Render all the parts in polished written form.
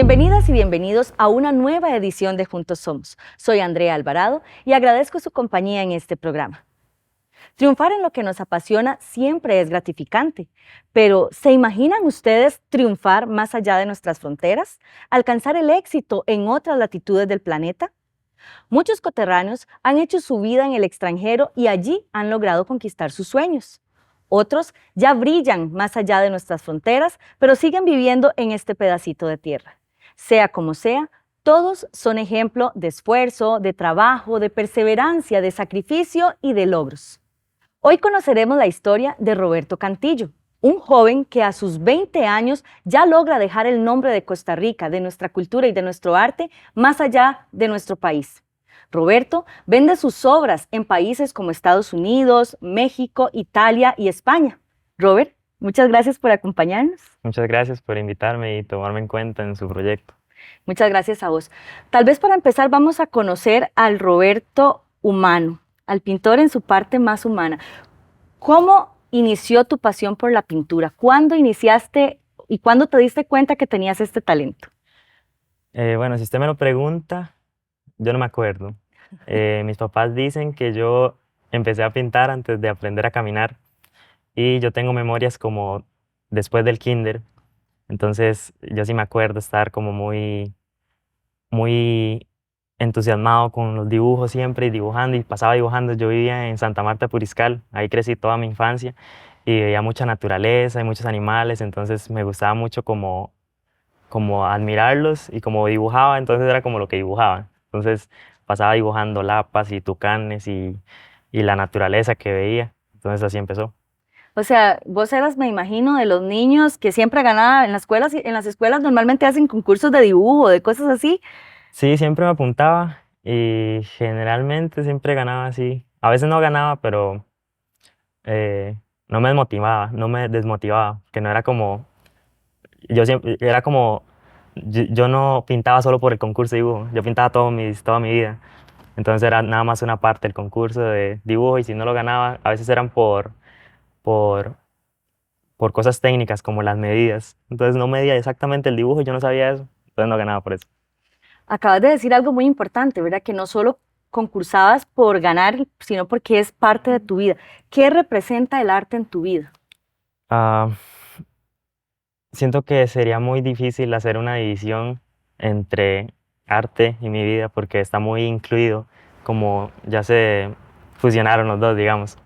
Bienvenidas y bienvenidos a una nueva edición de Juntos Somos. Soy Andrea Alvarado y agradezco su compañía en este programa. Triunfar en lo que nos apasiona siempre es gratificante, pero ¿se imaginan ustedes triunfar más allá de nuestras fronteras? ¿Alcanzar el éxito en otras latitudes del planeta? Muchos coterráneos han hecho su vida en el extranjero y allí han logrado conquistar sus sueños. Otros ya brillan más allá de nuestras fronteras, pero siguen viviendo en este pedacito de tierra. Sea como sea, todos son ejemplo de esfuerzo, de trabajo, de perseverancia, de sacrificio y de logros. Hoy conoceremos la historia de Roberto Cantillo, un joven que a sus 20 años ya logra dejar el nombre de Costa Rica, de nuestra cultura y de nuestro arte más allá de nuestro país. Roberto vende sus obras en países como Estados Unidos, México, Italia y España. Robert, muchas gracias por acompañarnos. Muchas gracias por invitarme y tomarme en cuenta en su proyecto. Muchas gracias a vos. Tal vez para empezar vamos a conocer al Roberto humano, al pintor en su parte más humana. ¿Cómo inició tu pasión por la pintura? ¿Cuándo iniciaste y cuándo te diste cuenta que tenías este talento? Bueno, si usted me lo pregunta, yo no me acuerdo. Mis papás dicen que yo empecé a pintar antes de aprender a caminar y yo tengo memorias como después del kinder. Entonces yo sí me acuerdo estar como muy entusiasmado con los dibujos siempre y pasaba dibujando. Yo vivía en Santa Marta, Puriscal, ahí crecí toda mi infancia y veía mucha naturaleza y muchos animales, entonces me gustaba mucho como admirarlos y como dibujaba, entonces era como lo que dibujaba. Entonces pasaba dibujando lapas y tucanes y la naturaleza que veía, entonces así empezó. O sea, vos eras, me imagino, de los niños que siempre ganaban en las escuelas normalmente hacen concursos de dibujo, de cosas así. Sí, siempre me apuntaba y generalmente siempre ganaba así. A veces no ganaba, pero no me desmotivaba, no me desmotivaba, que no era como, yo siempre, era como, yo no pintaba solo por el concurso de dibujo, yo pintaba toda mi vida. Entonces era nada más una parte del concurso de dibujo y si no lo ganaba, a veces eran por, por cosas técnicas como las medidas. Entonces no medía exactamente el dibujo y yo no sabía eso, entonces no ganaba por eso. Acabas de decir algo muy importante, ¿verdad? Que no solo concursabas por ganar, sino porque es parte de tu vida. ¿Qué representa el arte en tu vida? Ah, siento que sería muy difícil hacer una división entre arte y mi vida porque está muy incluido, como ya se fusionaron los dos, digamos.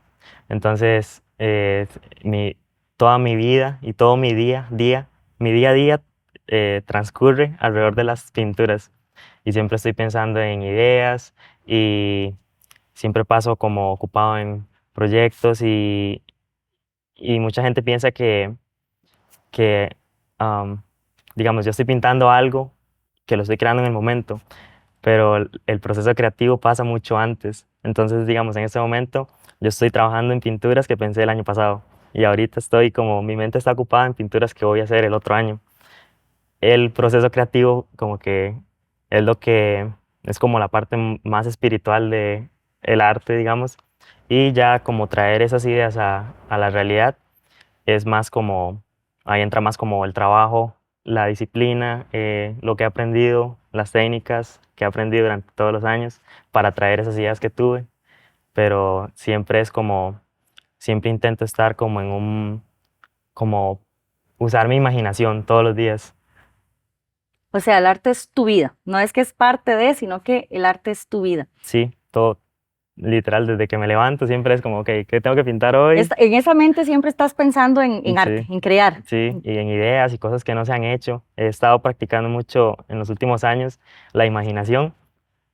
Entonces, toda mi vida y todo mi día a día transcurre alrededor de las pinturas y siempre estoy pensando en ideas y siempre paso como ocupado en proyectos y mucha gente piensa que digamos, yo estoy pintando algo que lo estoy creando en el momento, pero el proceso creativo pasa mucho antes. Entonces, digamos, en este momento yo estoy trabajando en pinturas que pensé el año pasado y ahorita estoy como, mi mente está ocupada en pinturas que voy a hacer el otro año. El proceso creativo como que es lo que es como la parte más espiritual de el arte, digamos, y ya como traer esas ideas a la realidad es más como, ahí entra más como el trabajo, la disciplina, lo que he aprendido, las técnicas que he aprendido durante todos los años para traer esas ideas que tuve, pero siempre es como, siempre intento estar como como usar mi imaginación todos los días. O sea, el arte es tu vida. No es que es parte de, sino que el arte es tu vida. Sí, todo, literal, desde que me levanto siempre es como, ok, ¿qué tengo que pintar hoy? En esa mente siempre estás pensando en arte, Sí, en crear. sí, y en ideas y cosas que no se han hecho. He estado practicando mucho en los últimos años la imaginación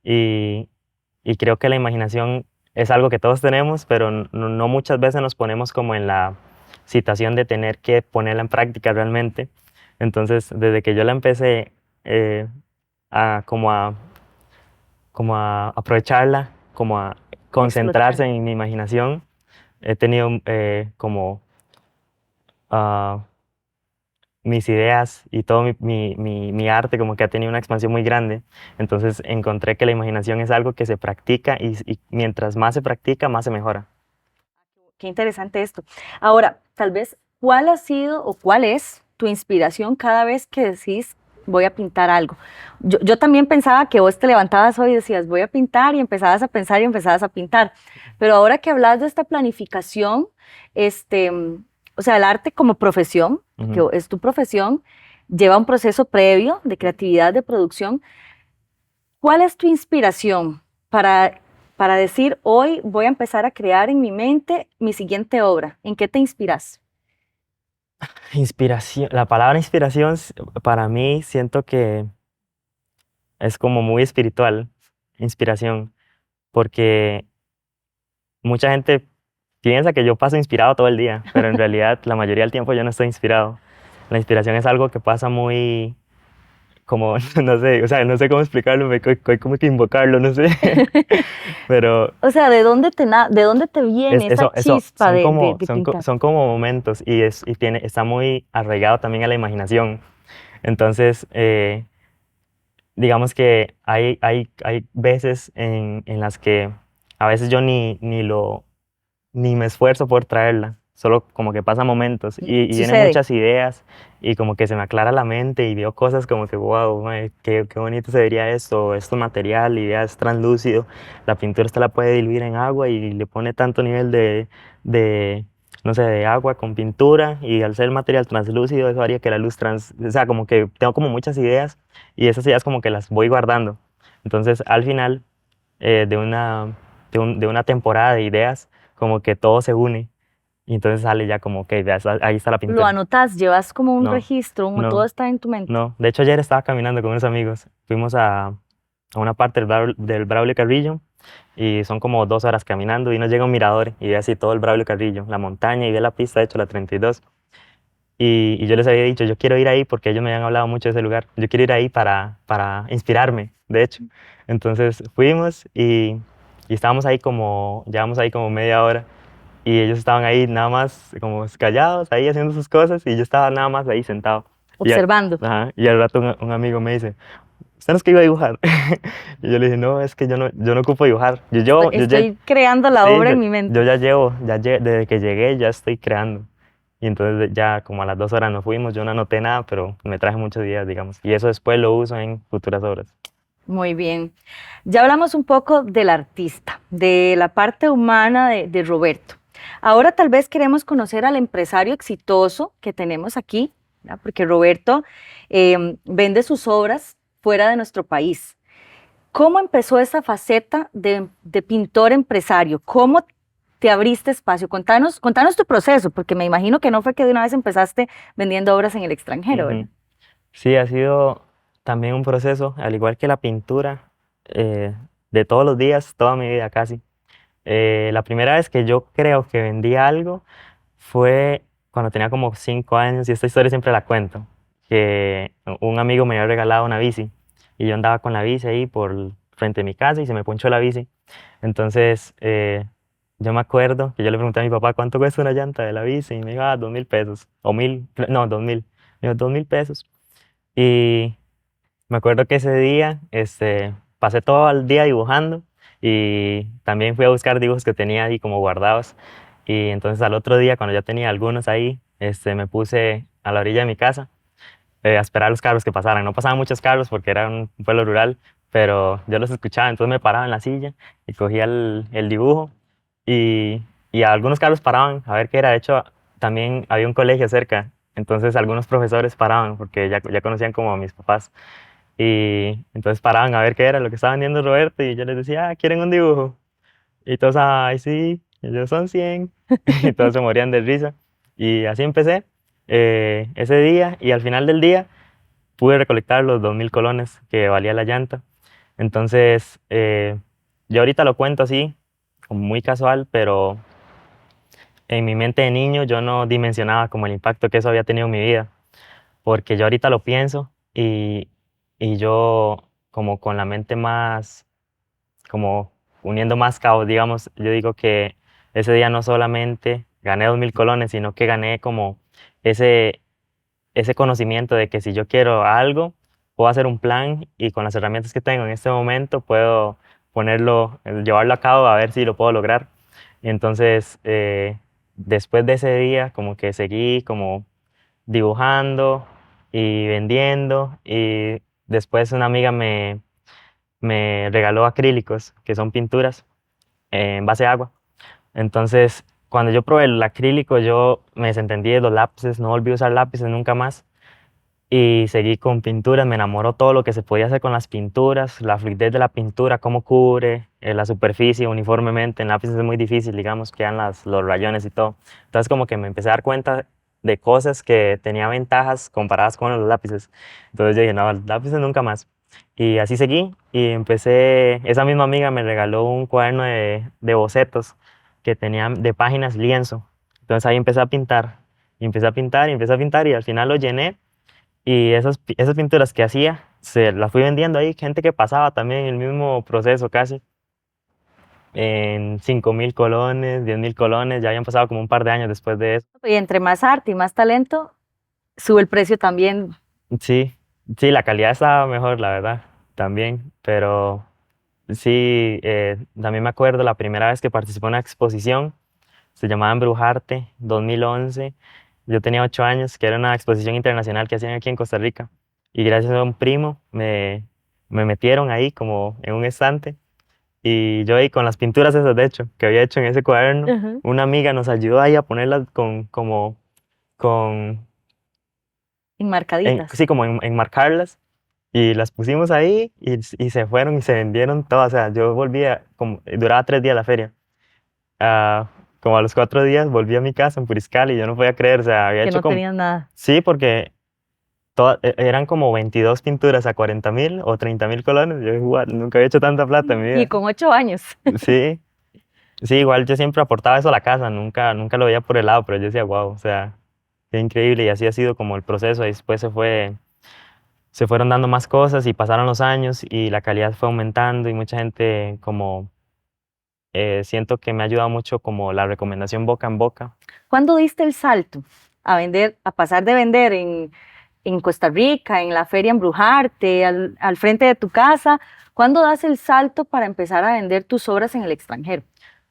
y, y creo que la imaginación es algo que todos tenemos, pero no muchas veces nos ponemos como en la situación de tener que ponerla en práctica realmente. Entonces, desde que yo la empecé eh, a, como a, como a aprovecharla, como a Explotar. concentrarse en mi imaginación, he tenido como ah, mis ideas y todo mi arte como que ha tenido una expansión muy grande. Entonces encontré que la imaginación es algo que se practica y mientras más se practica, más se mejora. Qué interesante esto. Ahora, tal vez, ¿cuál ha sido o cuál es tu inspiración cada vez que decís voy a pintar algo. Yo también pensaba que vos te levantabas hoy y decías, voy a pintar, y empezabas a pensar y empezabas a pintar. Pero ahora que hablas de esta planificación, o sea, el arte como profesión, que Ujú. es tu profesión, lleva un proceso previo de creatividad, de producción. ¿Cuál es tu inspiración para decir, hoy voy a empezar a crear en mi mente mi siguiente obra? ¿En qué te inspiras? Inspiración, la palabra inspiración para mí siento que es como muy espiritual, inspiración, porque mucha gente piensa que yo paso inspirado todo el día, pero en realidad la mayoría del tiempo yo no estoy inspirado. La inspiración es algo que pasa muy, como, no sé, o sea, no sé cómo explicarlo, hay como que invocarlo, no sé, pero O sea, ¿de dónde te viene esa eso, chispa de pintar? son como momentos y está muy arraigado también a la imaginación. Entonces, digamos que hay veces en las que a veces yo ni me esfuerzo por traerla, solo como que pasa momentos y vienen Sucede. muchas ideas y como que se me aclara la mente y veo cosas como que, wow, qué bonito se vería esto, esto material y ya es translúcido, la pintura esta la puede diluir en agua y le pone tanto nivel de no sé, de agua con pintura y al ser material translúcido eso haría que la luz o sea, como que tengo como muchas ideas y esas ideas como que las voy guardando. Entonces, al final de de una temporada de ideas, como que todo se une y entonces sale ya como, que ahí está la Lo pintura. anotas, llevas como un No, registro, todo no, está en tu mente. no. De hecho, ayer estaba caminando con unos amigos. Fuimos a una parte del Braulio Carrillo y son como 2 horas caminando y nos llega un mirador y ve así todo el Braulio Carrillo, la montaña y ve la pista, de hecho, la 32. Y yo les había dicho, yo quiero ir ahí porque ellos me habían hablado mucho de ese lugar. Yo quiero ir ahí para inspirarme, de hecho. Entonces fuimos y estábamos ahí como, llevamos ahí como media hora y ellos estaban ahí nada más como callados, ahí haciendo sus cosas y yo estaba nada más ahí sentado. Observando. Ajá, y al rato un amigo me dice, ¿usted no es que iba a dibujar? Y yo le dije, no, es que yo no ocupo dibujar. Estoy creando la Sí, obra en mi mente. desde que llegué ya estoy creando. Y entonces ya como a las 2 horas nos fuimos, yo no anoté nada, pero me traje muchos días, digamos. Y eso después lo uso en futuras obras. Muy bien. Ya hablamos un poco del artista, de la parte humana de Roberto. Ahora tal vez queremos conocer al empresario exitoso que tenemos aquí, ¿verdad? Porque Roberto vende sus obras fuera de nuestro país. ¿Cómo empezó esa faceta de pintor empresario? ¿Cómo te abriste espacio? Contanos tu proceso, porque me imagino que no fue que de una vez empezaste vendiendo obras en el extranjero, ¿verdad? Ujú. Sí, ha sido también un proceso, al igual que la pintura, de todos los días, toda mi vida casi. La primera vez que yo creo que vendí algo fue cuando tenía como 5 años, y esta historia siempre la cuento, que un amigo me había regalado una bici y yo andaba con la bici ahí por frente de mi casa y se me ponchó la bici. Entonces, yo me acuerdo que yo le pregunté a mi papá cuánto cuesta una llanta de la bici y me dijo, 2.000 pesos, o 1.000, no, 2.000, me dijo, 2.000 pesos. Y me acuerdo que ese día pasé todo el día dibujando y también fui a buscar dibujos que tenía ahí como guardados. Y entonces al otro día, cuando ya tenía algunos ahí, me puse a la orilla de mi casa a esperar los carros que pasaran. No pasaban muchos carros porque era un pueblo rural, pero yo los escuchaba, entonces me paraba en la silla y cogía el dibujo y, y algunos carros paraban a ver qué era. De hecho, también había un colegio cerca, entonces algunos profesores paraban porque ya conocían como a mis papás. Y entonces paraban a ver qué era lo que estaba vendiendo Roberto y yo les decía, ¿quieren un dibujo? Y todos, ay, sí, y yo son 100. Y todos se morían de risa. Y así empecé ese día y al final del día pude recolectar los 2.000 colones que valía la llanta. Entonces, yo ahorita lo cuento así, como muy casual, pero en mi mente de niño yo no dimensionaba como el impacto que eso había tenido en mi vida, porque yo ahorita lo pienso y yo como con la mente más, como uniendo más cabos, digamos, yo digo que ese día no solamente gané 2.000 colones, sino que gané como ese, ese conocimiento de que si yo quiero algo, puedo hacer un plan y con las herramientas que tengo en este momento puedo llevarlo a cabo a ver si lo puedo lograr. Y entonces, después de ese día, como que seguí como dibujando y vendiendo. Y después una amiga me regaló acrílicos, que son pinturas en base a agua. Entonces, cuando yo probé el acrílico, yo me desentendí de los lápices, no volví a usar lápices nunca más. Y seguí con pinturas, me enamoró todo lo que se podía hacer con las pinturas, la fluidez de la pintura, cómo cubre la superficie uniformemente. En lápices es muy difícil, digamos, quedan los rayones y todo. Entonces como que me empecé a dar cuenta de cosas que tenía ventajas comparadas con los lápices. Entonces yo dije, no, lápices nunca más. Y así seguí y empecé, esa misma amiga me regaló un cuaderno de bocetos que tenía de páginas lienzo. Entonces ahí empecé a pintar, y empecé a pintar, y empecé a pintar, y al final lo llené. Y esas pinturas que hacía, se las fui vendiendo ahí, gente que pasaba también el mismo proceso casi, en 5.000 colones, 10.000 colones, ya habían pasado como un par de años después de eso. Y entre más arte y más talento, sube el precio también. Sí, sí, la calidad estaba mejor, la verdad, también, pero sí, también me acuerdo la primera vez que participé en una exposición, se llamaba Embrujarte 2011. Yo tenía 8 años, que era una exposición internacional que hacían aquí en Costa Rica. Y gracias a un primo me metieron ahí como en un estante. Y yo ahí con las pinturas esas, de hecho, que había hecho en ese cuaderno, Ujú. una amiga nos ayudó ahí a ponerlas con Enmarcaditas. sí, como enmarcarlas. Y las pusimos ahí y se fueron y se vendieron todas. O sea, yo volvía, como, duraba 3 días la feria. Ah, como a los 4 días volví a mi casa en Puriscal y yo no podía creer, o sea, había Que hecho no como... tenían nada. Sí, porque eran como 22 pinturas a 40.000 o 30.000 colones. Yo igual, nunca había hecho tanta plata en mi Y vida. con 8 años. Sí, sí, igual yo siempre aportaba eso a la casa, nunca lo veía por el lado, pero yo decía, wow, o sea, qué increíble. Y así ha sido como el proceso. Y después se fueron dando más cosas y pasaron los años y la calidad fue aumentando y mucha gente como... siento que me ha ayudado mucho como la recomendación boca en boca. ¿Cuándo diste el salto a vender, a pasar de vender en Costa Rica, en la feria Embrujarte, al frente de tu casa? ¿Cuándo das el salto para empezar a vender tus obras en el extranjero?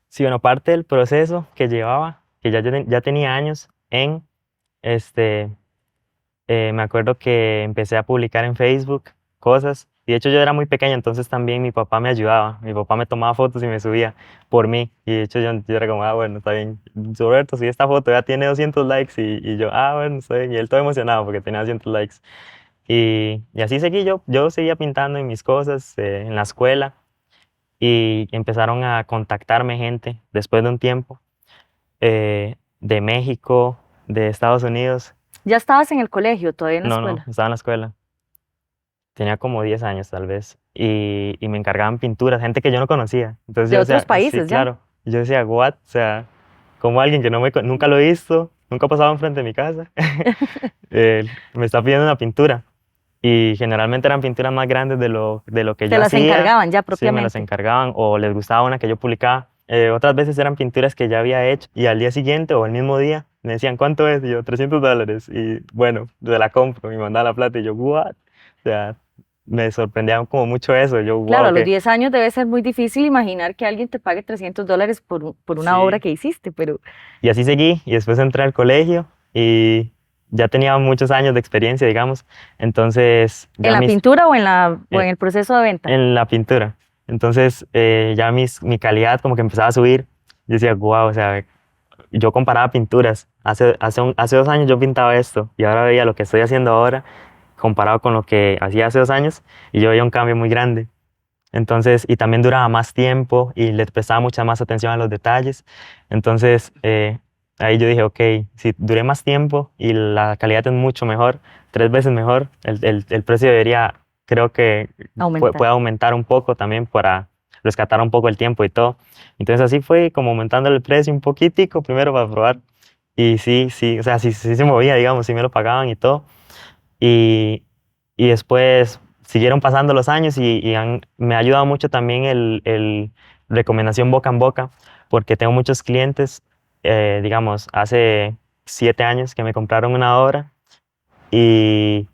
Sí, bueno, parte del proceso que llevaba, que ya tenía años en, este, me acuerdo que empecé a publicar en Facebook cosas, y de hecho yo era muy pequeño, entonces también mi papá me ayudaba, mi papá me tomaba fotos y me subía por mí, y de hecho yo era como, ah, bueno, está bien, Roberto, si esta foto ya tiene 200 likes, y yo, ah, bueno, está bien, y él todo emocionado porque tenía 200 likes, y así seguí yo seguía pintando en mis cosas, en la escuela, y empezaron a contactarme gente después de un tiempo, de México, de Estados Unidos. ¿Ya estabas en el colegio, todavía en la No, escuela? estaba en la escuela. Tenía como 10 años tal vez. Y me encargaban pinturas, gente que yo no conocía. Entonces De yo otros decía, sí, países ya. claro. Yo decía, what? O sea, como alguien que nunca lo he visto, nunca ha pasado enfrente de mi casa, me está pidiendo una pintura. Y generalmente eran pinturas más grandes de lo que Te yo las hacía. encargaban ya Sí, me las propiamente. encargaban o les gustaba una que yo publicaba. Otras veces eran pinturas que ya había hecho y al día siguiente o el mismo día me decían, ¿cuánto es? Y yo, $300. Y bueno, se la compro y me mandaba la plata y yo, ¿what? O sea, me sorprendía como mucho eso. Yo, Claro, a wow, los que 10 años debe ser muy difícil imaginar que alguien te pague $300 por una obra sí. que hiciste, pero Y así seguí y después entré al colegio y ya tenía muchos años de experiencia, digamos. Entonces, ¿en ya la mis, pintura o en eh, el proceso de venta? en la pintura. Entonces, ya mi calidad como que empezaba a subir. Yo decía, wow, o sea, yo comparaba pinturas. Hace 2 años yo pintaba esto y ahora veía lo que estoy haciendo ahora comparado con lo que hacía hace 2 años y yo veía un cambio muy grande. Entonces, y también duraba más tiempo y le prestaba mucha más atención a los detalles. Entonces, ahí yo dije, ok, si duré más tiempo y la calidad es mucho mejor, 3 veces mejor, el precio debería, creo que Aumentar. puede aumentar un poco también para rescatar un poco el tiempo y todo. Entonces así fue como aumentando el precio un poquitico, primero para probar. Y sí, sí, o sea, sí, sí se movía, digamos, sí me lo pagaban y todo. Y, y después siguieron pasando los años me ha ayudado mucho también el recomendación boca en boca, porque tengo muchos clientes, digamos, hace 7 años que me compraron una obra y,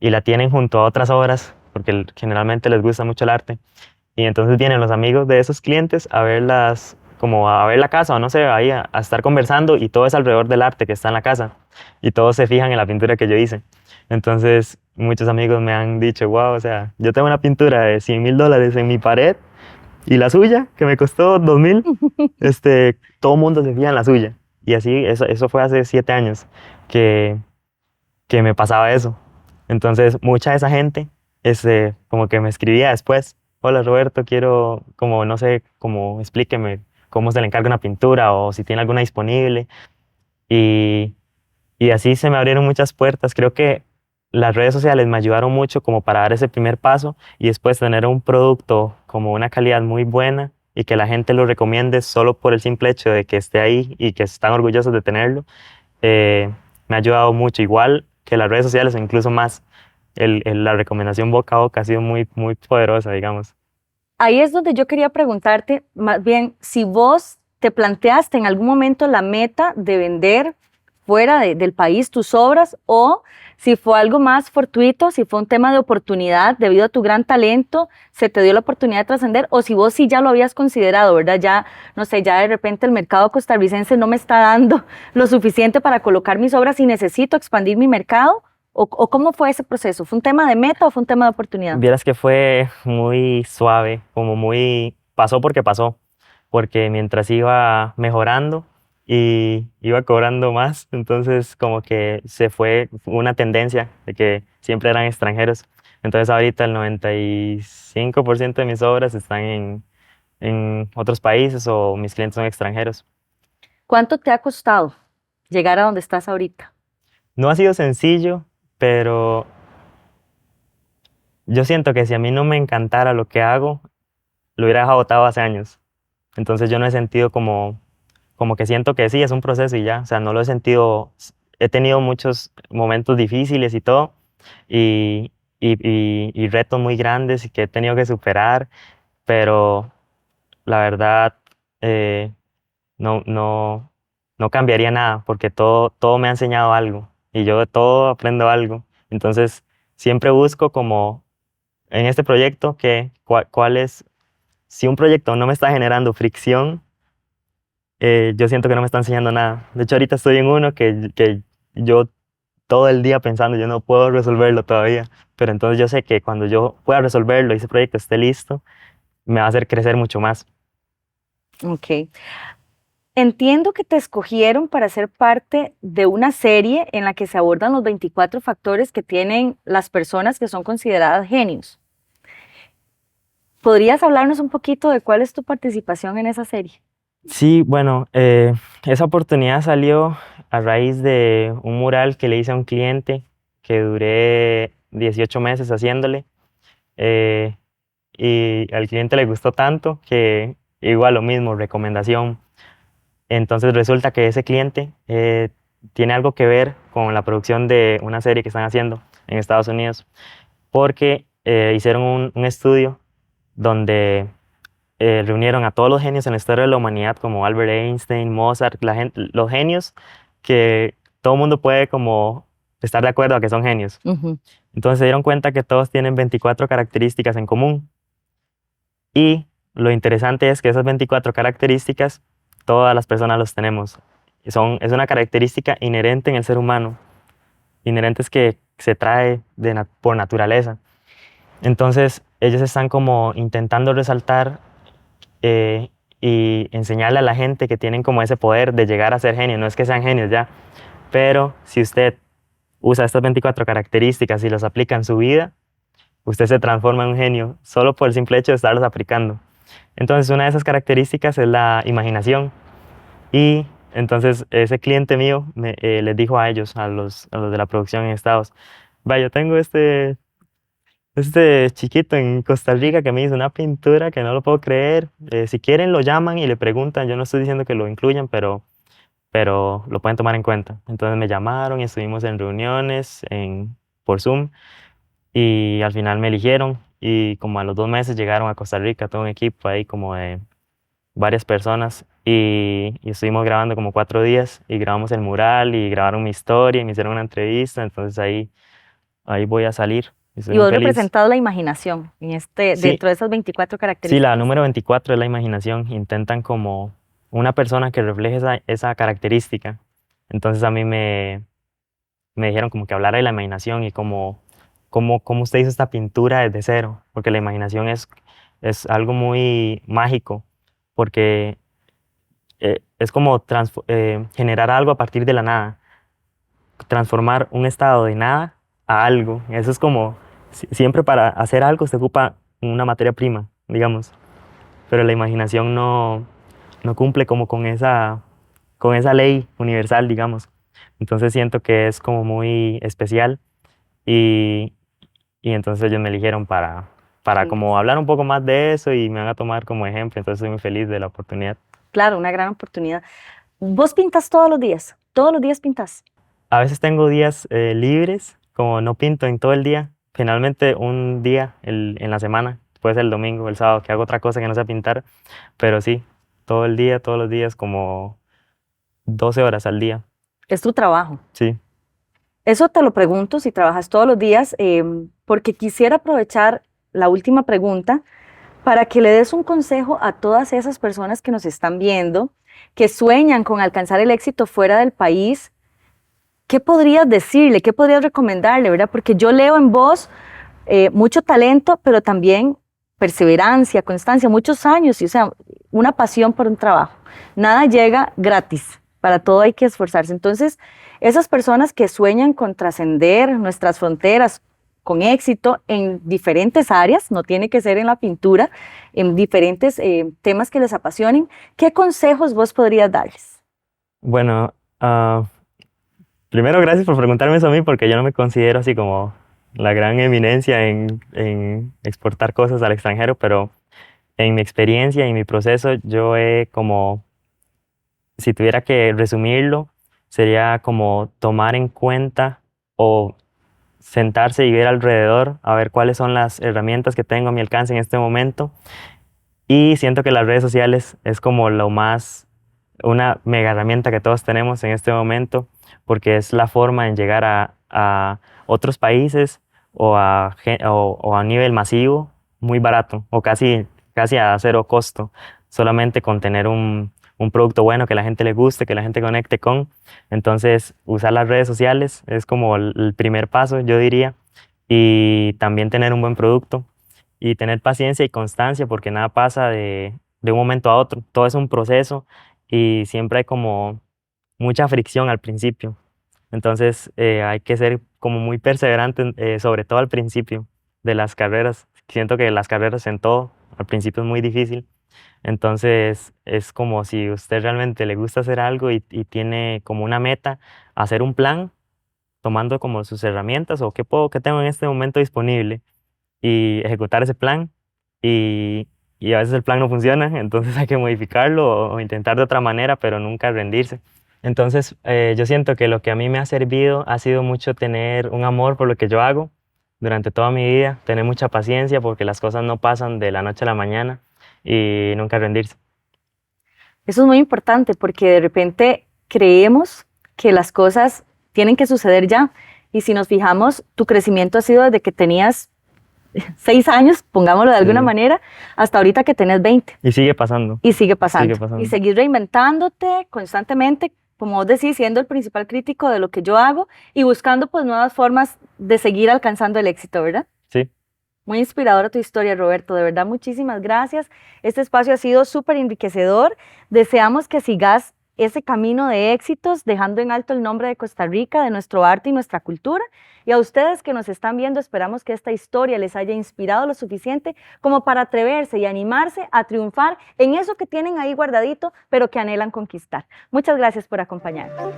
y la tienen junto a otras obras, porque generalmente les gusta mucho el arte. Y entonces vienen los amigos de esos clientes a verlas, como a ver la casa, o no sé, ahí a estar conversando y todo es alrededor del arte que está en la casa. Y todos se fijan en la pintura que yo hice. Entonces, muchos amigos me han dicho, wow, o sea, yo tengo una pintura de $100,000 en mi pared y la suya, que me costó 2,000, todo el mundo se fija en la suya. Y así, eso fue hace 7 años que, que me pasaba eso. Entonces, mucha de esa gente, como que me escribía después, hola Roberto, quiero, como, no sé, como explíqueme cómo se le encarga una pintura o si tiene alguna disponible. Y, y así se me abrieron muchas puertas. Creo que las redes sociales me ayudaron mucho como para dar ese primer paso y después tener un producto como una calidad muy buena y que la gente lo recomiende solo por el simple hecho de que esté ahí y que están orgullosos de tenerlo. Me ha ayudado mucho, igual que las redes sociales, o incluso más. La recomendación boca a boca ha sido muy, muy poderosa, digamos. Ahí es donde yo quería preguntarte, más bien, si vos te planteaste en algún momento la meta de vender fuera del país tus obras o si fue algo más fortuito, si fue un tema de oportunidad debido a tu gran talento, se te dio la oportunidad de trascender o si vos sí ya lo habías considerado, ¿verdad? Ya, no sé, ya de repente el mercado costarricense no me está dando lo suficiente para colocar mis obras y necesito expandir mi mercado. ¿O cómo fue ese proceso? ¿Fue un tema de meta o fue un tema de oportunidad? Vieras que fue muy suave, como muy, pasó porque pasó, porque mientras iba mejorando y iba cobrando más, entonces como que fue una tendencia de que siempre eran extranjeros. Entonces ahorita el 95% de mis obras están en otros países o mis clientes son extranjeros. ¿Cuánto te ha costado llegar a donde estás ahorita? No ha sido sencillo, pero yo siento que si a mí no me encantara lo que hago, lo hubiera dejado botado hace años. Entonces yo no he sentido como que siento que sí, es un proceso y ya, o sea, no lo he sentido, he tenido muchos momentos difíciles y todo, y, y retos muy grandes y que he tenido que superar, pero la verdad eh, no, no, no cambiaría nada, porque todo me ha enseñado algo, y yo de todo aprendo algo. Entonces siempre busco como en este proyecto cuál es, si un proyecto no me está generando fricción, yo siento que no me está enseñando nada. De hecho, ahorita estoy en uno que yo todo el día pensando, yo no puedo resolverlo todavía, pero entonces yo sé que cuando yo pueda resolverlo y ese proyecto esté listo, me va a hacer crecer mucho más. Ok. Entiendo que te escogieron para ser parte de una serie en la que se abordan los 24 factores que tienen las personas que son consideradas genios. ¿Podrías hablarnos un poquito de cuál es tu participación en esa serie? Sí, bueno, esa oportunidad salió a raíz de un mural que le hice a un cliente que duré 18 meses haciéndole. eh, y al cliente le gustó tanto que igual lo mismo, recomendación. Entonces resulta que ese cliente tiene algo que ver con la producción de una serie que están haciendo en Estados Unidos, porque hicieron un estudio donde reunieron a todos los genios en la historia de la humanidad, como Albert Einstein, Mozart, los genios que todo el mundo puede como estar de acuerdo a que son genios. Ujú. Entonces se dieron cuenta que todos tienen 24 características en común. Y lo interesante es que esas 24 características, todas las personas los tenemos. Es una característica inherente en el ser humano. Inherente es que se trae por naturaleza. Entonces, ellos están como intentando resaltar eh, y enseñarle a la gente que tienen como ese poder de llegar a ser genios. No es que sean genios ya, pero si usted usa estas 24 características y las aplica en su vida, usted se transforma en un genio solo por el simple hecho de estarlos aplicando. Entonces, una de esas características es la imaginación. Y entonces, ese cliente mío les dijo a ellos, a los de la producción en Estados, vaya, yo tengo este chiquito en Costa Rica que me hizo una pintura que no lo puedo creer. Si quieren, lo llaman y le preguntan. Yo no estoy diciendo que lo incluyan, pero lo pueden tomar en cuenta. Entonces me llamaron y estuvimos en reuniones por Zoom y al final me eligieron y como a los 2 meses llegaron a Costa Rica todo un equipo ahí como de varias personas y estuvimos grabando como 4 días y grabamos el mural y grabaron mi historia y me hicieron una entrevista, entonces ahí voy a salir y estoy Y muy vos feliz. representado la imaginación Sí, dentro de esas 24 sí, la características. número 24 es la imaginación, intentan como una persona que refleje esa característica, entonces a mí me me dijeron como que hablara de la imaginación y cómo usted hizo esta pintura desde cero, porque la imaginación es algo muy mágico, porque es como generar algo a partir de la nada, transformar un estado de nada a algo. Eso es como, siempre para hacer algo se ocupa una materia prima, digamos, pero la imaginación no cumple como con esa ley universal, digamos. Entonces siento que es como muy especial y, y entonces ellos me eligieron para Sí. como hablar un poco más de eso y me van a tomar como ejemplo, entonces soy muy feliz de la oportunidad. Claro, una gran oportunidad. ¿Vos pintas todos los días? ¿Todos los días pintas? A veces tengo días libres, como no pinto en todo el día, generalmente un día en la semana, puede ser el domingo o el sábado, que hago otra cosa que no sea pintar, pero sí, todo el día, todos los días, como 12 horas al día, Es tu trabajo. sí. Eso te lo pregunto si trabajas todos los días, porque quisiera aprovechar la última pregunta para que le des un consejo a todas esas personas que nos están viendo, que sueñan con alcanzar el éxito fuera del país. ¿Qué podrías decirle? ¿Qué podrías recomendarle, verdad? Porque yo leo en vos mucho talento, pero también perseverancia, constancia, muchos años, y, o sea, una pasión por un trabajo. Nada llega gratis, para todo hay que esforzarse. Entonces, esas personas que sueñan con trascender nuestras fronteras con éxito en diferentes áreas, no tiene que ser en la pintura, en diferentes temas que les apasionen, ¿qué consejos vos podrías darles? Bueno, primero gracias por preguntarme eso a mí, porque yo no me considero así como la gran eminencia en exportar cosas al extranjero, pero en mi experiencia y mi proceso, yo he como, si tuviera que resumirlo, sería como tomar en cuenta o sentarse y ver alrededor, a ver cuáles son las herramientas que tengo a mi alcance en este momento. Y siento que las redes sociales es como lo más, una mega herramienta que todos tenemos en este momento, porque es la forma en llegar a otros países o a nivel masivo muy barato o casi a cero costo, solamente con tener un producto bueno que la gente le guste, que la gente conecte con. Entonces, usar las redes sociales es como el primer paso, yo diría, y también tener un buen producto y tener paciencia y constancia, porque nada pasa de un momento a otro, todo es un proceso y siempre hay como mucha fricción al principio. Entonces hay que ser como muy perseverante, sobre todo al principio de las carreras. Siento que las carreras en todo, al principio es muy difícil. Entonces es como si usted realmente le gusta hacer algo y tiene como una meta, hacer un plan, tomando como sus herramientas o qué tengo en este momento disponible y ejecutar ese plan y a veces el plan no funciona, entonces hay que modificarlo o intentar de otra manera, pero nunca rendirse. Entonces yo siento que lo que a mí me ha servido ha sido mucho tener un amor por lo que yo hago durante toda mi vida, tener mucha paciencia porque las cosas no pasan de la noche a la mañana y nunca rendirse. Eso es muy importante porque de repente creemos que las cosas tienen que suceder ya. Y si nos fijamos, tu crecimiento ha sido desde que tenías 6 años, pongámoslo de alguna Sí. manera, hasta ahorita que tenés 20. Y sigue pasando, Y sigue pasando. sigue pasando. Y seguir reinventándote constantemente, como vos decís, siendo el principal crítico de lo que yo hago y buscando pues nuevas formas de seguir alcanzando el éxito, ¿verdad? Sí. Muy inspiradora tu historia, Roberto. De verdad, muchísimas gracias. Este espacio ha sido súper enriquecedor. Deseamos que sigas ese camino de éxitos, dejando en alto el nombre de Costa Rica, de nuestro arte y nuestra cultura. Y a ustedes que nos están viendo, esperamos que esta historia les haya inspirado lo suficiente como para atreverse y animarse a triunfar en eso que tienen ahí guardadito, pero que anhelan conquistar. Muchas gracias por acompañarnos.